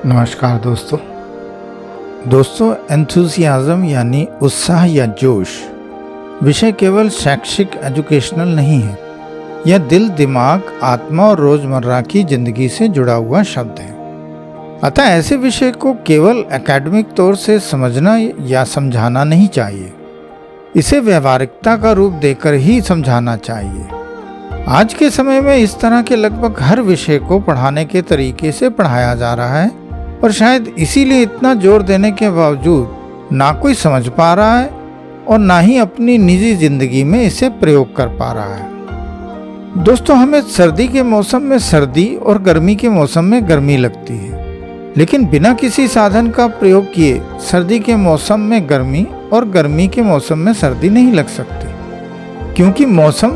नमस्कार दोस्तों एंथुसियाज्म यानी उत्साह या जोश विषय केवल शैक्षिक एजुकेशनल नहीं है। यह दिल, दिमाग, आत्मा और रोजमर्रा की जिंदगी से जुड़ा हुआ शब्द है। अतः ऐसे विषय को केवल एकेडमिक तौर से समझना या समझाना नहीं चाहिए, इसे व्यवहारिकता का रूप देकर ही समझाना चाहिए। आज के समय में इस तरह के लगभग हर विषय को पढ़ाने के तरीके से पढ़ाया जा रहा है और शायद इसीलिए इतना जोर देने के बावजूद ना कोई समझ पा रहा है और ना ही अपनी निजी जिंदगी में इसे प्रयोग कर पा रहा है। दोस्तों, हमें सर्दी के मौसम में सर्दी और गर्मी के मौसम में गर्मी लगती है, लेकिन बिना किसी साधन का प्रयोग किए सर्दी के मौसम में गर्मी और गर्मी के मौसम में सर्दी नहीं लग सकती, क्योंकि मौसम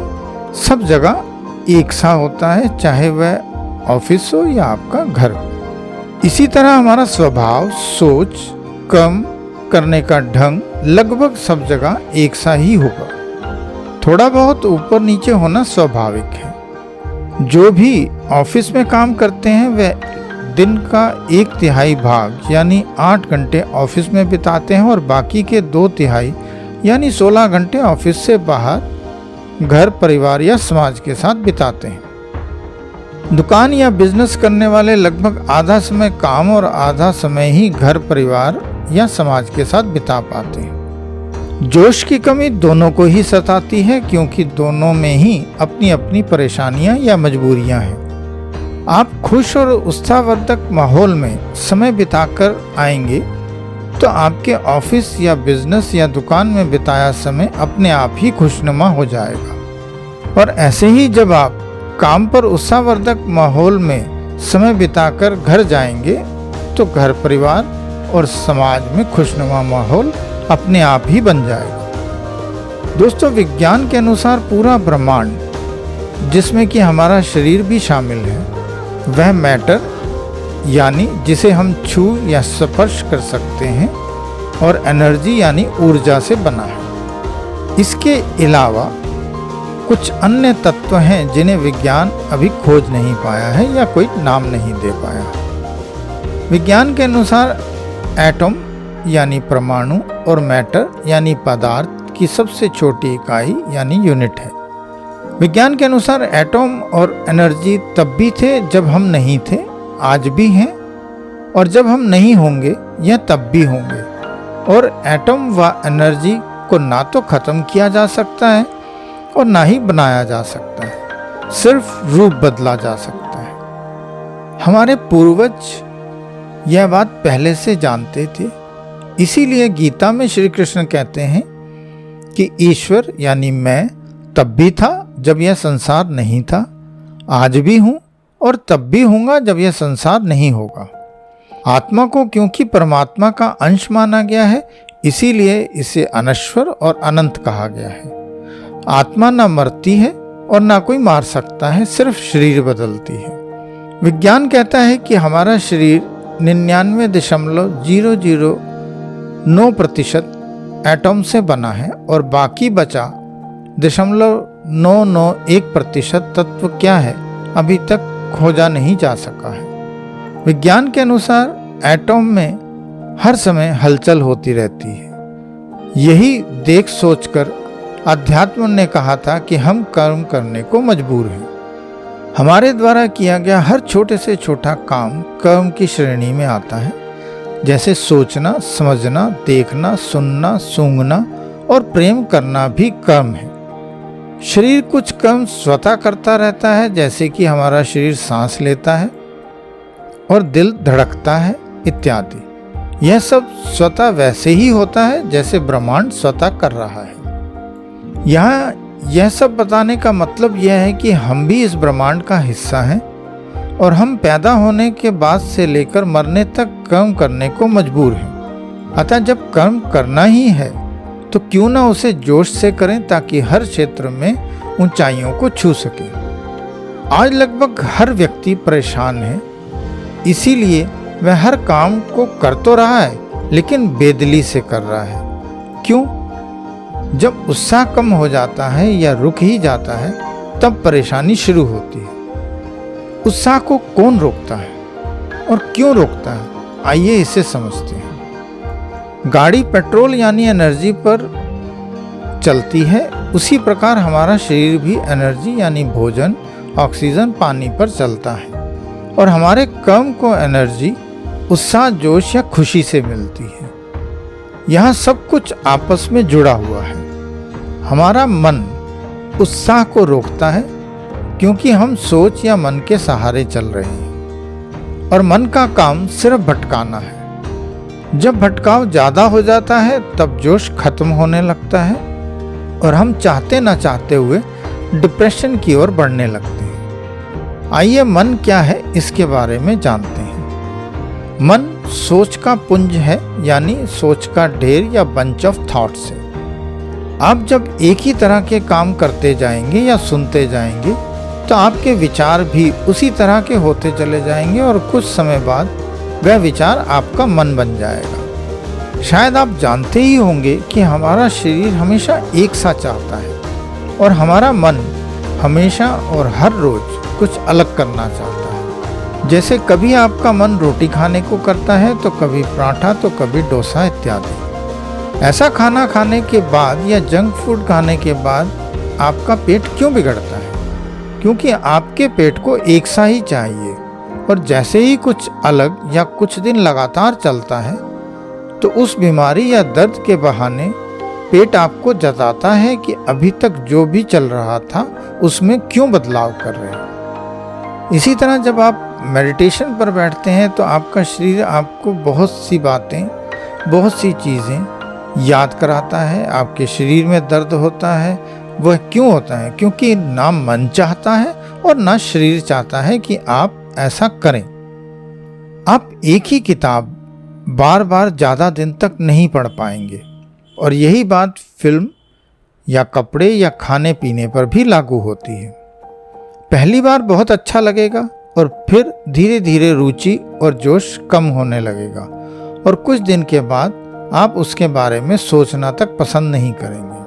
सब जगह एक सा होता है, चाहे वह ऑफिस हो या आपका घर हो। इसी तरह हमारा स्वभाव, सोच, कर्म करने का ढंग लगभग सब जगह एक सा ही होगा। थोड़ा बहुत ऊपर नीचे होना स्वाभाविक है। जो भी ऑफिस में काम करते हैं वह दिन का 1/3 भाग यानी 8 घंटे ऑफिस में बिताते हैं और बाकी के 2/3 यानी 16 घंटे ऑफिस से बाहर घर, परिवार या समाज के साथ बिताते हैं। दुकान या बिजनेस करने वाले लगभग आधा समय काम और आधा समय ही घर, परिवार या समाज के साथ बिता पाते हैं। जोश की कमी दोनों को ही सताती है, क्योंकि दोनों में ही अपनी अपनी परेशानियां या मजबूरियां हैं। आप खुश और उत्साहवर्धक माहौल में समय बिताकर आएंगे तो आपके ऑफिस या बिजनेस या दुकान में बिताया समय अपने आप ही खुशनुमा हो जाएगा। और ऐसे ही जब आप काम पर उत्साहवर्धक माहौल में समय बिताकर घर जाएंगे तो घर, परिवार और समाज में खुशनुमा माहौल अपने आप ही बन जाएगा। दोस्तों, विज्ञान के अनुसार पूरा ब्रह्मांड, जिसमें कि हमारा शरीर भी शामिल है, वह मैटर यानी जिसे हम छू या स्पर्श कर सकते हैं और एनर्जी यानी ऊर्जा से बना है। इसके अलावा कुछ अन्य तत्व हैं जिन्हें विज्ञान अभी खोज नहीं पाया है या कोई नाम नहीं दे पाया। विज्ञान के अनुसार एटम यानी परमाणु और मैटर यानी पदार्थ की सबसे छोटी इकाई यानी यूनिट है। विज्ञान के अनुसार एटम और एनर्जी तब भी थे जब हम नहीं थे, आज भी हैं, और जब हम नहीं होंगे यह तब भी होंगे। और एटम व एनर्जी को ना तो खत्म किया जा सकता है और ना ही बनाया जा सकता है, सिर्फ रूप बदला जा सकता है। हमारे पूर्वज यह बात पहले से जानते थे, इसीलिए गीता में श्री कृष्ण कहते हैं कि ईश्वर यानी मैं तब भी था जब यह संसार नहीं था, आज भी हूं और तब भी होऊंगा जब यह संसार नहीं होगा। आत्मा को क्योंकि परमात्मा का अंश माना गया है, इसीलिए इसे अनश्वर और अनंत कहा गया है। आत्मा ना मरती है और ना कोई मार सकता है, सिर्फ शरीर बदलती है। विज्ञान कहता है कि हमारा शरीर 99.0009% एटम से बना है और बाकी बचा 0.991% तत्व क्या है अभी तक खोजा नहीं जा सका है। विज्ञान के अनुसार एटम में हर समय हलचल होती रहती है। यही देख सोचकर अध्यात्म ने कहा था कि हम कर्म करने को मजबूर हैं। हमारे द्वारा किया गया हर छोटे से छोटा काम कर्म की श्रेणी में आता है, जैसे सोचना, समझना, देखना, सुनना, सूंघना और प्रेम करना भी कर्म है। शरीर कुछ कर्म स्वतः करता रहता है, जैसे कि हमारा शरीर सांस लेता है और दिल धड़कता है इत्यादि। यह सब स्वतः वैसे ही होता है जैसे ब्रह्मांड स्वतः कर रहा है। यहाँ यह सब बताने का मतलब यह है कि हम भी इस ब्रह्मांड का हिस्सा हैं और हम पैदा होने के बाद से लेकर मरने तक कर्म करने को मजबूर हैं। अतः जब कर्म करना ही है तो क्यों ना उसे जोश से करें, ताकि हर क्षेत्र में ऊंचाइयों को छू सके। आज लगभग हर व्यक्ति परेशान है, इसीलिए वह हर काम को कर तो रहा है लेकिन बेदिली से कर रहा है। क्यों? जब उत्साह कम हो जाता है या रुक ही जाता है तब परेशानी शुरू होती है। उत्साह को कौन रोकता है और क्यों रोकता है? आइए इसे समझते हैं। गाड़ी पेट्रोल यानी एनर्जी पर चलती है, उसी प्रकार हमारा शरीर भी एनर्जी यानी भोजन, ऑक्सीजन, पानी पर चलता है। और हमारे कर्म को एनर्जी, उत्साह, जोश या खुशी से मिलती है। यहाँ सब कुछ आपस में जुड़ा हुआ है। हमारा मन उत्साह को रोकता है क्योंकि हम सोच या मन के सहारे चल रहे हैं, और मन का काम सिर्फ भटकाना है। जब भटकाव ज़्यादा हो जाता है तब जोश खत्म होने लगता है और हम चाहते ना चाहते हुए डिप्रेशन की ओर बढ़ने लगते हैं। आइए मन क्या है इसके बारे में जानते हैं। मन सोच का पुंज है, यानी सोच का ढेर या बंच ऑफ थॉट्स है। आप जब एक ही तरह के काम करते जाएंगे या सुनते जाएंगे तो आपके विचार भी उसी तरह के होते चले जाएंगे और कुछ समय बाद वह विचार आपका मन बन जाएगा। शायद आप जानते ही होंगे कि हमारा शरीर हमेशा एक सा चाहता है और हमारा मन हमेशा और हर रोज कुछ अलग करना चाहता है। जैसे कभी आपका मन रोटी खाने को करता है तो कभी पराठा तो कभी डोसा इत्यादि। ऐसा खाना खाने के बाद या जंक फूड खाने के बाद आपका पेट क्यों बिगड़ता है? क्योंकि आपके पेट को एक सा ही चाहिए, और जैसे ही कुछ अलग या कुछ दिन लगातार चलता है तो उस बीमारी या दर्द के बहाने पेट आपको जताता है कि अभी तक जो भी चल रहा था उसमें क्यों बदलाव कर रहे हैं। इसी तरह जब आप मेडिटेशन पर बैठते हैं तो आपका शरीर आपको बहुत सी बातें, बहुत सी चीज़ें याद कराता है। आपके शरीर में दर्द होता है, वह क्यों होता है? क्योंकि ना मन चाहता है और ना शरीर चाहता है कि आप ऐसा करें। आप एक ही किताब बार बार ज़्यादा दिन तक नहीं पढ़ पाएंगे, और यही बात फिल्म या कपड़े या खाने पीने पर भी लागू होती है। पहली बार बहुत अच्छा लगेगा और फिर धीरे धीरे रुचि और जोश कम होने लगेगा, और कुछ दिन के बाद आप उसके बारे में सोचना तक पसंद नहीं करेंगे।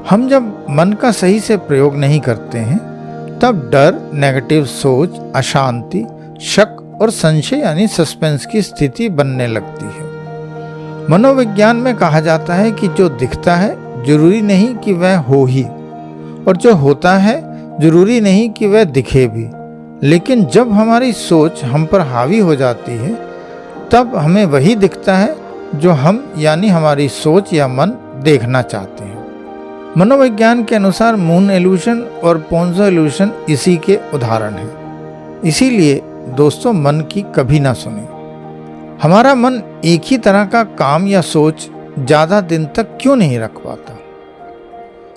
हम जब मन का सही से प्रयोग नहीं करते हैं तब डर, नेगेटिव सोच, अशांति, शक और संशय यानी सस्पेंस की स्थिति बनने लगती है। मनोविज्ञान में कहा जाता है कि जो दिखता है जरूरी नहीं कि वह हो ही, और जो होता है जरूरी नहीं कि वह दिखे भी। लेकिन जब हमारी सोच हम पर हावी हो जाती है तब हमें वही दिखता है जो हम यानी हमारी सोच या मन देखना चाहते हैं। मनोविज्ञान के अनुसार मून इल्यूशन और पोंजो इल्यूशन इसी के उदाहरण हैं। इसीलिए दोस्तों, मन की कभी ना सुने। हमारा मन एक ही तरह का काम या सोच ज़्यादा दिन तक क्यों नहीं रख पाता?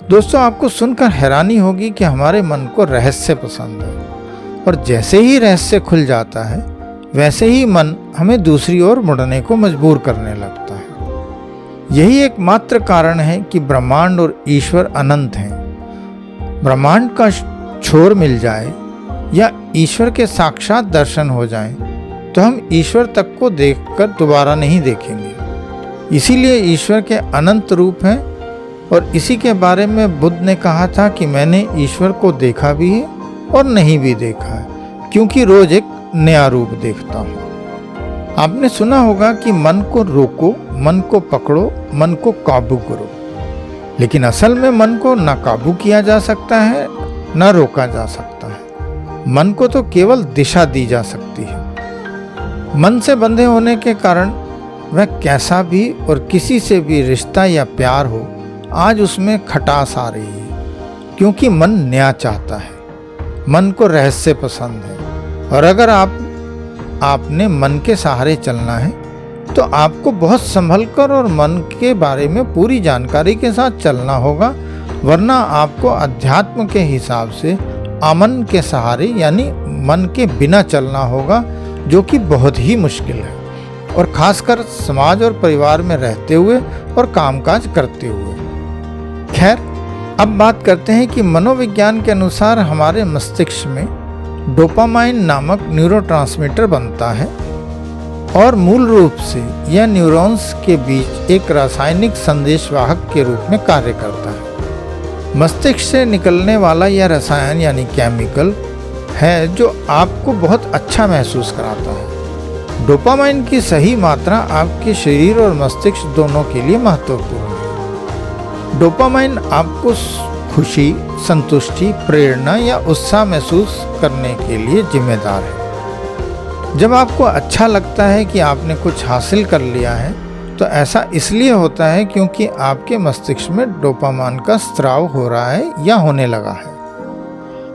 दोस्तों, आपको सुनकर हैरानी होगी कि हमारे मन को रहस्य पसंद है, और जैसे ही रहस्य खुल जाता है वैसे ही मन हमें दूसरी ओर मुड़ने को मजबूर करने लगता है। यही एकमात्र कारण है कि ब्रह्मांड और ईश्वर अनंत हैं। ब्रह्मांड का छोर मिल जाए या ईश्वर के साक्षात दर्शन हो जाएं, तो हम ईश्वर तक को देखकर दोबारा नहीं देखेंगे। इसीलिए ईश्वर के अनंत रूप हैं, और इसी के बारे में बुद्ध ने कहा था कि मैंने ईश्वर को देखा भी है और नहीं भी देखा है, क्योंकि रोज एक नया रूप देखता हूँ। आपने सुना होगा कि मन को रोको, मन को पकड़ो, मन को काबू करो। लेकिन असल में मन को ना काबू किया जा सकता है, ना रोका जा सकता है। मन को तो केवल दिशा दी जा सकती है। मन से बंधे होने के कारण वह कैसा भी और किसी से भी रिश्ता या प्यार हो, आज उसमें खटास आ रही है, क्योंकि मन नया चाहता है। मन को रहस्य पसंद है, और अगर आपने मन के सहारे चलना है तो आपको बहुत संभल कर और मन के बारे में पूरी जानकारी के साथ चलना होगा, वरना आपको अध्यात्म के हिसाब से अमन के सहारे यानी मन के बिना चलना होगा, जो कि बहुत ही मुश्किल है, और खासकर समाज और परिवार में रहते हुए और कामकाज करते हुए। खैर, अब बात करते हैं कि मनोविज्ञान के अनुसार हमारे मस्तिष्क में डोपामाइन नामक न्यूरोट्रांसमीटर बनता है, और मूल रूप से यह न्यूरॉन्स के बीच एक रासायनिक संदेशवाहक के रूप में कार्य करता है। मस्तिष्क से निकलने वाला यह रसायन यानी केमिकल है जो आपको बहुत अच्छा महसूस कराता है। डोपामाइन की सही मात्रा आपके शरीर और मस्तिष्क दोनों के लिए महत्वपूर्ण है। डोपामाइन आपको खुशी, संतुष्टि, प्रेरणा या उत्साह महसूस करने के लिए जिम्मेदार है। जब आपको अच्छा लगता है कि आपने कुछ हासिल कर लिया है, तो ऐसा इसलिए होता है क्योंकि आपके मस्तिष्क में डोपामाइन का स्राव हो रहा है या होने लगा है।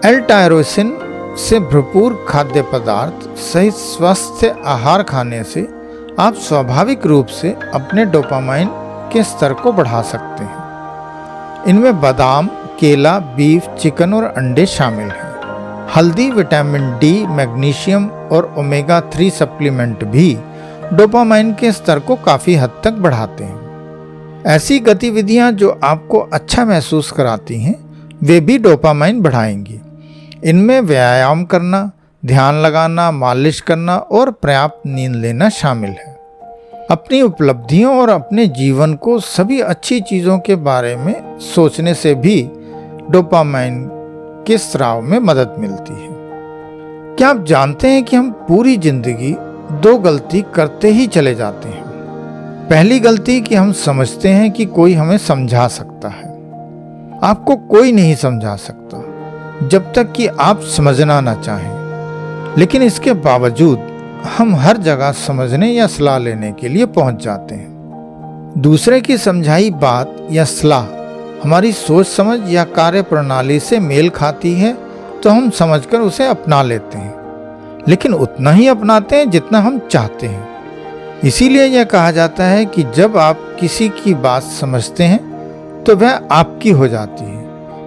एल-टायरोसिन से भरपूर खाद्य पदार्थ सहित स्वस्थ आहार खाने से आप स्वाभाविक रूप से अपने डोपामाइन के स्तर को बढ़ा सकते हैं। इनमें बादाम, केला, बीफ, चिकन और अंडे शामिल हैं। हल्दी, विटामिन डी, मैग्नीशियम और ओमेगा 3 सप्लीमेंट भी डोपामाइन के स्तर को काफ़ी हद तक बढ़ाते हैं। ऐसी गतिविधियां जो आपको अच्छा महसूस कराती हैं, वे भी डोपामाइन बढ़ाएंगी। इनमें व्यायाम करना, ध्यान लगाना, मालिश करना और पर्याप्त नींद लेना शामिल है। अपनी उपलब्धियों और अपने जीवन को सभी अच्छी चीज़ों के बारे में सोचने से भी डोपामाइन के स्राव में मदद मिलती है। क्या आप जानते हैं कि हम पूरी जिंदगी 2 गलती करते ही चले जाते हैं। पहली गलती कि हम समझते हैं कि कोई हमें समझा सकता है। आपको कोई नहीं समझा सकता जब तक कि आप समझना ना चाहें, लेकिन इसके बावजूद हम हर जगह समझने या सलाह लेने के लिए पहुंच जाते हैं। दूसरे की समझाई बात या सलाह हमारी सोच समझ या कार्य प्रणाली से मेल खाती है तो हम समझकर उसे अपना लेते हैं, लेकिन उतना ही अपनाते हैं जितना हम चाहते हैं। इसीलिए यह कहा जाता है कि जब आप किसी की बात समझते हैं तो वह आपकी हो जाती है,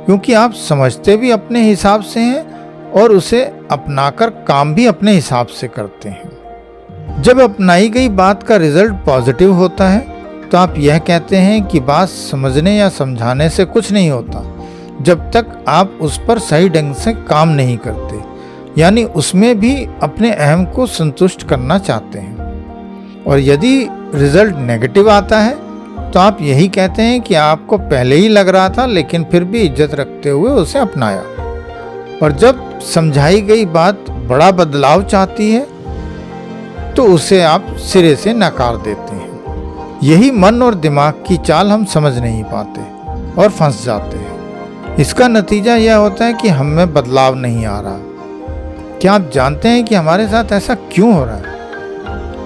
क्योंकि आप समझते भी अपने हिसाब से हैं और उसे अपनाकर काम भी अपने हिसाब से करते हैं। जब अपनाई गई बात का रिजल्ट पॉजिटिव होता है तो आप यह कहते हैं कि बात समझने या समझाने से कुछ नहीं होता जब तक आप उस पर सही ढंग से काम नहीं करते, यानी उसमें भी अपने अहम को संतुष्ट करना चाहते हैं। और यदि रिजल्ट नेगेटिव आता है तो आप यही कहते हैं कि आपको पहले ही लग रहा था, लेकिन फिर भी इज्जत रखते हुए उसे अपनाया। और जब समझाई गई बात बड़ा बदलाव चाहती है तो उसे आप सिरे से नकार देते हैं। यही मन और दिमाग की चाल हम समझ नहीं पाते और फंस जाते हैं। इसका नतीजा यह होता है कि हम में बदलाव नहीं आ रहा। क्या आप जानते हैं कि हमारे साथ ऐसा क्यों हो रहा है?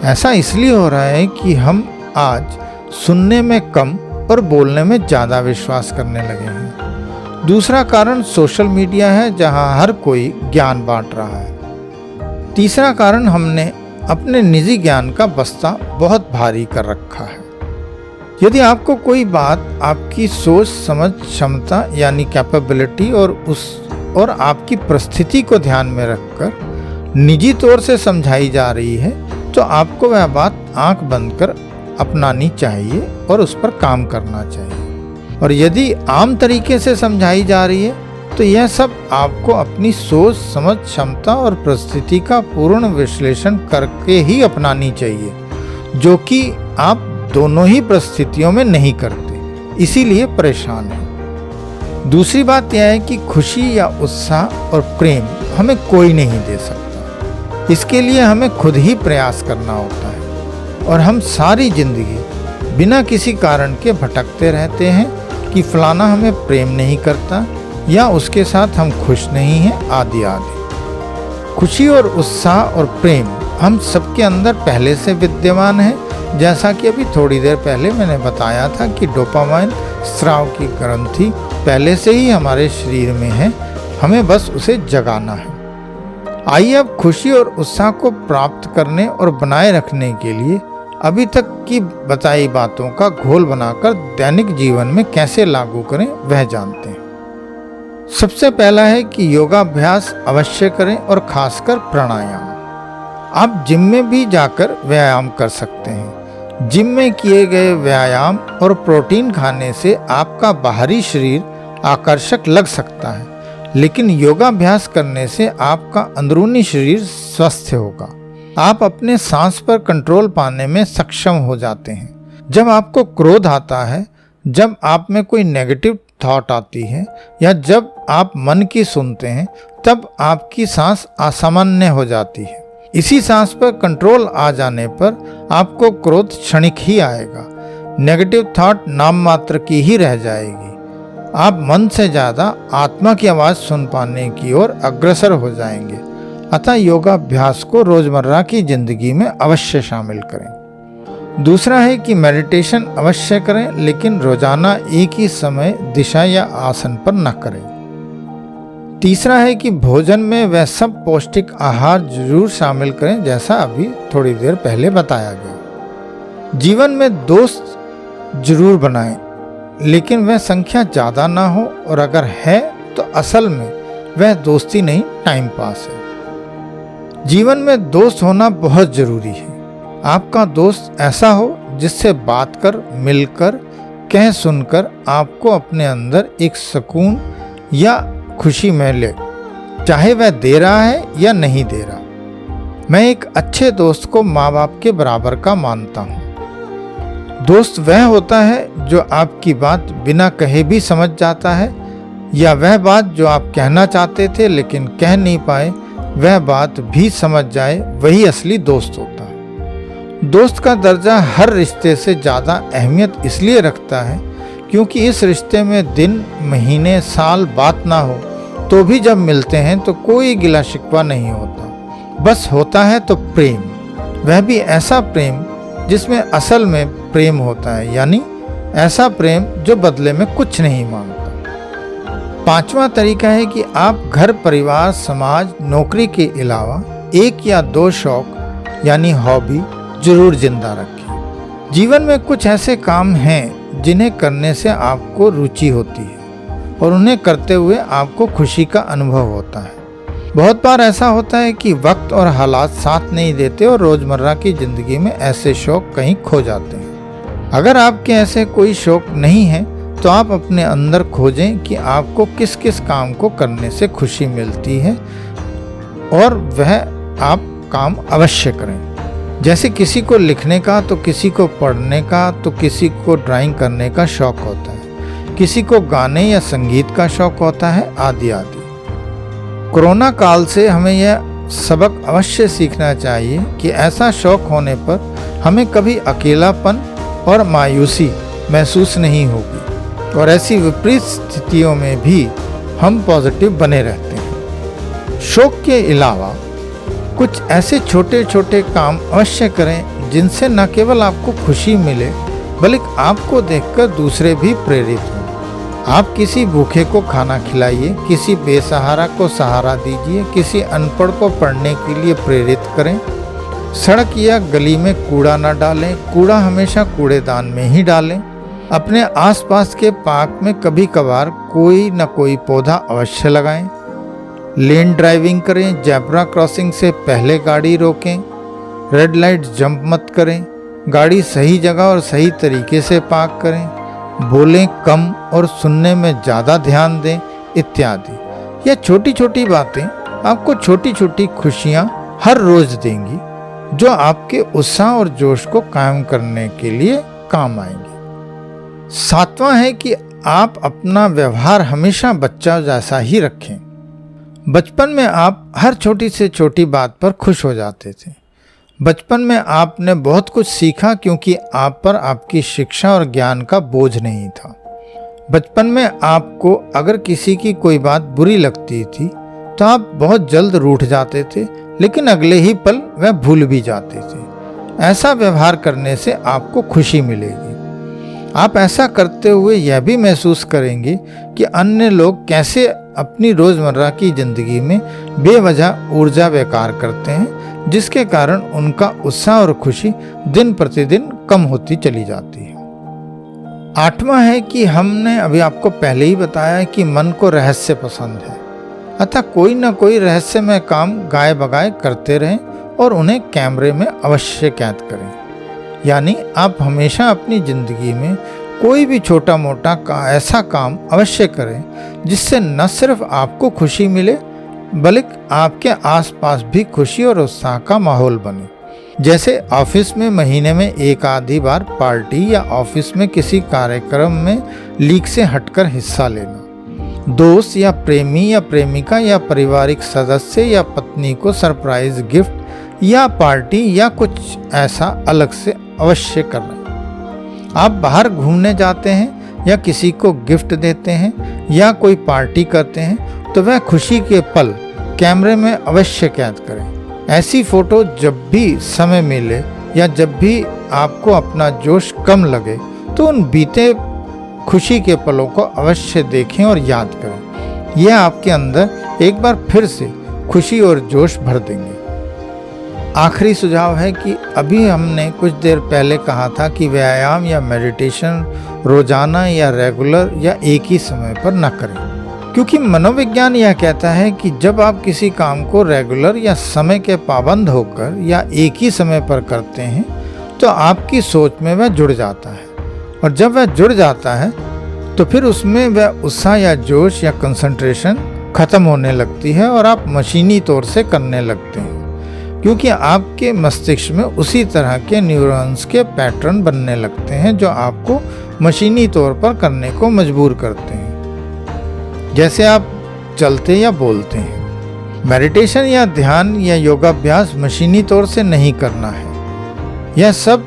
ऐसा इसलिए हो रहा है कि हम आज सुनने में कम और बोलने में ज़्यादा विश्वास करने लगे हैं। दूसरा कारण सोशल मीडिया है, जहां हर कोई ज्ञान बांट रहा है। तीसरा कारण हमने अपने निजी ज्ञान का बस्ता बहुत भारी कर रखा है। यदि आपको कोई बात आपकी सोच समझ क्षमता यानी कैपेबिलिटी और आपकी परिस्थिति को ध्यान में रखकर निजी तौर से समझाई जा रही है, तो आपको वह बात आंख बंद कर अपनानी चाहिए और उस पर काम करना चाहिए। और यदि आम तरीके से समझाई जा रही है तो यह सब आपको अपनी सोच समझ क्षमता और परिस्थिति का पूर्ण विश्लेषण करके ही अपनानी चाहिए, जो कि आप दोनों ही परिस्थितियों में नहीं करते, इसीलिए परेशान हैं। दूसरी बात यह है कि खुशी या उत्साह और प्रेम हमें कोई नहीं दे सकता। इसके लिए हमें खुद ही प्रयास करना होता है। और हम सारी जिंदगी बिना किसी कारण के भटकते रहते हैं कि फलाना हमें प्रेम नहीं करता या उसके साथ हम खुश नहीं हैं, आदि आदि। खुशी और उत्साह और प्रेम हम सबके अंदर पहले से विद्यमान है, जैसा कि अभी थोड़ी देर पहले मैंने बताया था कि डोपामाइन स्राव की ग्रंथि पहले से ही हमारे शरीर में है, हमें बस उसे जगाना है। आइए अब खुशी और उत्साह को प्राप्त करने और बनाए रखने के लिए अभी तक की बताई बातों का घोल बनाकर दैनिक जीवन में कैसे लागू करें वह जानते हैं। सबसे पहला है कि योगाभ्यास अवश्य करें और खासकर प्राणायाम। आप जिम में भी जाकर व्यायाम कर सकते हैं। जिम में किए गए व्यायाम और प्रोटीन खाने से आपका बाहरी शरीर आकर्षक लग सकता है, लेकिन योगाभ्यास करने से आपका अंदरूनी शरीर स्वस्थ होगा। आप अपने सांस पर कंट्रोल पाने में सक्षम हो जाते हैं। जब आपको क्रोध आता है, जब आप में कोई नेगेटिव थॉट आती है या जब आप मन की सुनते हैं, तब आपकी सांस असामान्य हो जाती है। इसी सांस पर कंट्रोल आ जाने पर आपको क्रोध क्षणिक ही आएगा। नेगेटिव थॉट नाम मात्र की ही रह जाएगी। आप मन से ज़्यादा आत्मा की आवाज़ सुन पाने की ओर अग्रसर हो जाएंगे। अतः योगाभ्यास को रोज़मर्रा की ज़िंदगी में अवश्य शामिल करें। दूसरा है कि मेडिटेशन अवश्य करें, लेकिन रोज़ाना एक ही समय, दिशा या आसन पर न करें। तीसरा है कि भोजन में वह सब पौष्टिक आहार जरूर शामिल करें जैसा अभी थोड़ी देर पहले बताया गया। जीवन में दोस्त जरूर बनाएं, लेकिन वह संख्या ज़्यादा ना हो, और अगर है तो असल में वह दोस्ती नहीं, टाइम पास है। जीवन में दोस्त होना बहुत ज़रूरी है। आपका दोस्त ऐसा हो जिससे बात कर, मिलकर, कह सुनकर आपको अपने अंदर एक सुकून या खुशी मिले, चाहे वह दे रहा है या नहीं दे रहा। मैं एक अच्छे दोस्त को माँ बाप के बराबर का मानता हूँ। दोस्त वह होता है जो आपकी बात बिना कहे भी समझ जाता है, या वह बात जो आप कहना चाहते थे लेकिन कह नहीं पाए, वह बात भी समझ जाए, वही असली दोस्त होता है। दोस्त का दर्जा हर रिश्ते से ज़्यादा अहमियत इसलिए रखता है क्योंकि इस रिश्ते में दिन, महीने, साल बात ना हो तो भी जब मिलते हैं तो कोई गिला शिकवा नहीं होता। बस होता है तो प्रेम, वह भी ऐसा प्रेम जिसमें असल में प्रेम होता है, यानी ऐसा प्रेम जो बदले में कुछ नहीं मांगता। पांचवा तरीका है कि आप घर, परिवार, समाज, नौकरी के अलावा एक या दो शौक यानी हॉबी जरूर जिंदा रखें। जीवन में कुछ ऐसे काम हैं जिन्हें करने से आपको रुचि होती है और उन्हें करते हुए आपको खुशी का अनुभव होता है। बहुत बार ऐसा होता है कि वक्त और हालात साथ नहीं देते और रोज़मर्रा की ज़िंदगी में ऐसे शौक कहीं खो जाते हैं। अगर आपके ऐसे कोई शौक नहीं है तो आप अपने अंदर खोजें कि आपको किस किस काम को करने से खुशी मिलती है और वह आप काम अवश्य करें। जैसे किसी को लिखने का, तो किसी को पढ़ने का, तो किसी को ड्राइंग करने का शौक होता है, किसी को गाने या संगीत का शौक होता है, आदि आदि। कोरोना काल से हमें यह सबक अवश्य सीखना चाहिए कि ऐसा शौक होने पर हमें कभी अकेलापन और मायूसी महसूस नहीं होगी और ऐसी विपरीत स्थितियों में भी हम पॉजिटिव बने रहते हैं। शौक के अलावा कुछ ऐसे छोटे छोटे काम अवश्य करें जिनसे न केवल आपको खुशी मिले बल्कि आपको देखकर दूसरे भी प्रेरित हों। आप किसी भूखे को खाना खिलाइए, किसी बेसहारा को सहारा दीजिए, किसी अनपढ़ को पढ़ने के लिए प्रेरित करें। सड़क या गली में कूड़ा न डालें, कूड़ा हमेशा कूड़ेदान में ही डालें। अपने आसपास के पार्क में कभी कभार कोई न कोई पौधा अवश्य लगाएं। लेन ड्राइविंग करें, जेब्रा क्रॉसिंग से पहले गाड़ी रोकें, रेड लाइट जंप मत करें, गाड़ी सही जगह और सही तरीके से पार्क करें, बोलें कम और सुनने में ज़्यादा ध्यान दें, इत्यादि। यह छोटी छोटी बातें आपको छोटी छोटी खुशियाँ हर रोज़ देंगी जो आपके उत्साह और जोश को कायम करने के लिए काम आएंगी। सातवां है कि आप अपना व्यवहार हमेशा बच्चा जैसा ही रखें। बचपन में आप हर छोटी से छोटी बात पर खुश हो जाते थे। बचपन में आपने बहुत कुछ सीखा क्योंकि आप पर आपकी शिक्षा और ज्ञान का बोझ नहीं था। बचपन में आपको अगर किसी की कोई बात बुरी लगती थी तो आप बहुत जल्द रूठ जाते थे, लेकिन अगले ही पल वह भूल भी जाते थे। ऐसा व्यवहार करने से आपको खुशी मिलेगी। आप ऐसा करते हुए यह भी महसूस करेंगे कि अन्य लोग कैसे अपनी रोज़मर्रा की ज़िंदगी में बेवजह ऊर्जा बेकार करते हैं, जिसके कारण उनका उत्साह और खुशी दिन प्रतिदिन कम होती चली जाती है। आठवां है कि हमने अभी आपको पहले ही बताया कि मन को रहस्य पसंद है, अतः कोई न कोई रहस्यमय काम गाए बगाए करते रहें और उन्हें कैमरे में अवश्य कैद करें। यानी आप हमेशा अपनी ज़िंदगी में कोई भी छोटा मोटा ऐसा काम अवश्य करें जिससे न सिर्फ आपको खुशी मिले बल्कि आपके आसपास भी खुशी और उत्साह का माहौल बने। जैसे ऑफिस में महीने में एक आधी बार पार्टी या ऑफिस में किसी कार्यक्रम में लीक से हटकर हिस्सा लेना। दोस्त या प्रेमी या प्रेमिका या पारिवारिक सदस्य या पत्नी को सरप्राइज गिफ्ट या पार्टी या कुछ ऐसा अलग से अवश्य करना। आप बाहर घूमने जाते हैं या किसी को गिफ्ट देते हैं या कोई पार्टी करते हैं तो वह खुशी के पल कैमरे में अवश्य कैद करें। ऐसी फोटो जब भी समय मिले या जब भी आपको अपना जोश कम लगे तो उन बीते खुशी के पलों को अवश्य देखें और याद करें। यह आपके अंदर एक बार फिर से खुशी और जोश भर देंगे। आखिरी सुझाव है कि अभी हमने कुछ देर पहले कहा था कि व्यायाम या मेडिटेशन रोजाना या रेगुलर या एक ही समय पर न करें, क्योंकि मनोविज्ञान यह कहता है कि जब आप किसी काम को रेगुलर या समय के पाबंद होकर या एक ही समय पर करते हैं तो आपकी सोच में वह जुड़ जाता है, और जब वह जुड़ जाता है तो फिर उसमें वह उत्साह या जोश या कंसंट्रेशन खत्म होने लगती है और आप मशीनी तौर से करने लगते हैं, क्योंकि आपके मस्तिष्क में उसी तरह के न्यूरॉन्स के पैटर्न बनने लगते हैं जो आपको मशीनी तौर पर करने को मजबूर करते हैं, जैसे आप चलते या बोलते हैं। मेडिटेशन या ध्यान या योगाभ्यास मशीनी तौर से नहीं करना है। यह सब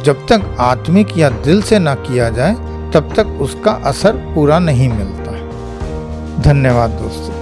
जब तक आत्मिक या दिल से ना किया जाए तब तक उसका असर पूरा नहीं मिलता है। धन्यवाद दोस्तों।